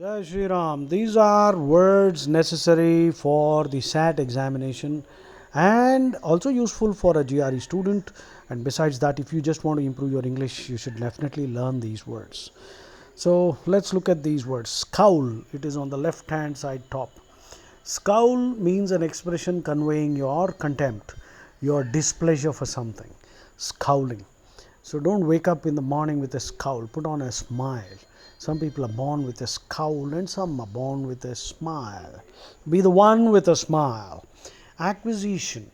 Jai Shri Ram. These are words necessary for the SAT examination and also useful for a GRE student. And besides that, if you just want to improve your English, you should definitely learn these words. So let's look at these words. Scowl, it is on the left hand side top. Scowl means an expression conveying your contempt, your displeasure for something. Scowling. So don't wake up in the morning with a scowl, put on a smile. Some people are born with a scowl and some are born with a smile. Be the one with a smile. Acquisition.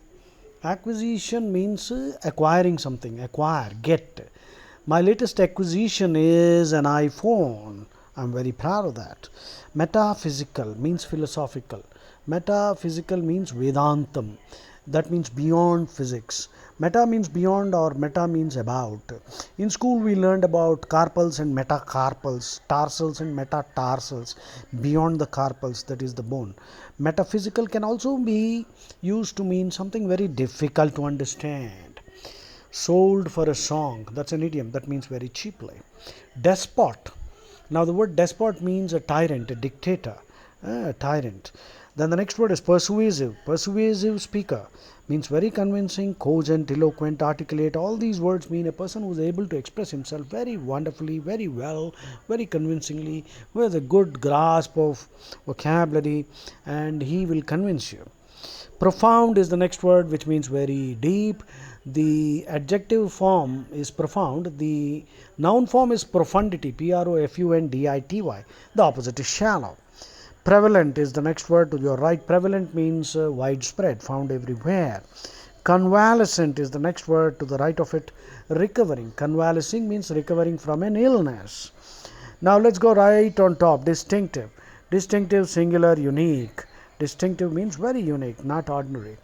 Acquisition means acquiring something, acquire, get. My latest acquisition is an iPhone. I'm very proud of that. Metaphysical means philosophical. Metaphysical means Vedantam. That means beyond physics. Meta means beyond or meta means about. In school we learned about carpals and metacarpals, tarsals and metatarsals, beyond the carpals, that is the bone. Metaphysical can also be used to mean something very difficult to understand. Sold for a song, that's an idiom, that means very cheaply. Despot. Now the word despot means a tyrant, a dictator, a tyrant. Then the next word is persuasive. Persuasive speaker means very convincing, cogent, eloquent, articulate. All these words mean a person who is able to express himself very wonderfully, very well, very convincingly, who has a good grasp of vocabulary, and he will convince you. Profound is the next word, which means very deep. The adjective form is profound. The noun form is profundity, Profundity. The opposite is shallow. Prevalent is the next word to your right. Prevalent means widespread, found everywhere. Convalescent is the next word to the right of it. Recovering. Convalescing means recovering from an illness. Now let's go right on top. Distinctive. Distinctive, singular, unique. Distinctive means very unique, not ordinary.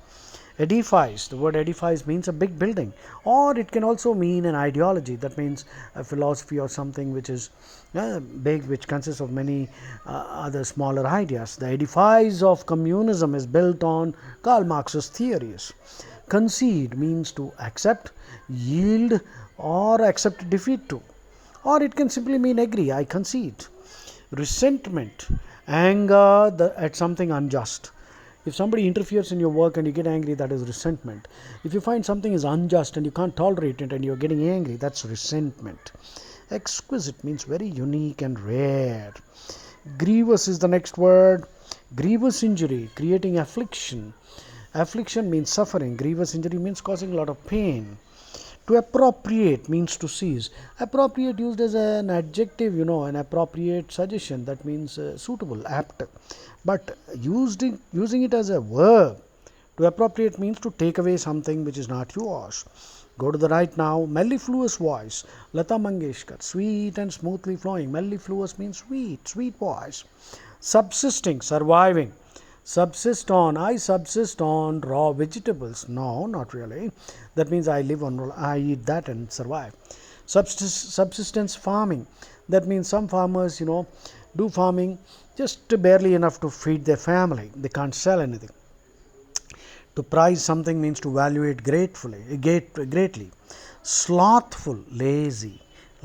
Edifies. The word edifies means a big building, or it can also mean an ideology. That means a philosophy or something which is big, which consists of many other smaller ideas. The edifice of communism is built on Karl Marx's theories. Concede means to accept, yield, or accept defeat to, or it can simply mean agree, I concede. Resentment, anger at something unjust. If somebody interferes in your work and you get angry, that is resentment. If you find something is unjust and you can't tolerate it and you're getting angry, that's resentment. Exquisite means very unique and rare. Grievous is the next word. Grievous injury, creating affliction. Affliction means suffering. Grievous injury means causing a lot of pain. To appropriate means to seize. Appropriate used as an adjective, an appropriate suggestion. That means suitable, apt. But using it as a verb, to appropriate means to take away something which is not yours. Go to the right now. Mellifluous voice. Lata Mangeshkar. Sweet and smoothly flowing. Mellifluous means sweet, sweet voice. Subsisting, surviving. Subsist on. I subsist on raw vegetables. No, not really. That means I eat that and survive. Subsistence farming. That means some farmers, do farming just barely enough to feed their family. They can't sell anything. To prize something means to value it greatly. Slothful, lazy.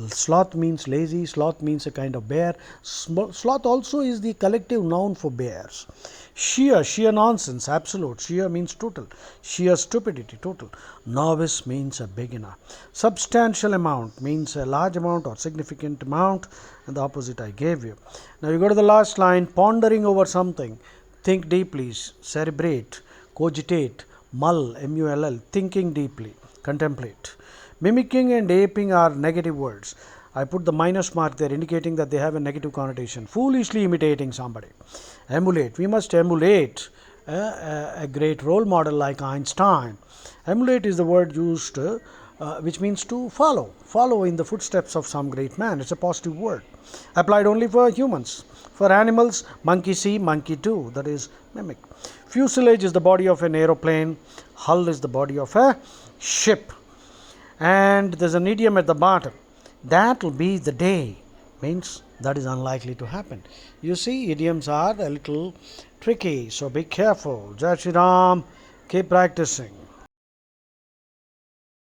Sloth means lazy. Sloth means a kind of bear. Sloth also is the collective noun for bears. Sheer nonsense, absolute. Sheer means total. Sheer stupidity, total. Novice means a beginner. Substantial amount means a large amount or significant amount, and the opposite I gave you. Now you go to the last line. Pondering over something. Think deeply, cerebrate, cogitate, mull, mull, thinking deeply, contemplate. Mimicking and aping are negative words. I put the minus mark there indicating that they have a negative connotation. Foolishly imitating somebody. Emulate. We must emulate a great role model like Einstein. Emulate is the word used which means to follow. Follow in the footsteps of some great man. It's a positive word. Applied only for humans. For animals, monkey see, monkey do. That is mimic. Fuselage is the body of an aeroplane. Hull is the body of a ship. And there's an idiom at the bottom. That will be the day. Means that is unlikely to happen. You see, idioms are a little tricky, so be careful. Jai Shri Ram. Keep practicing.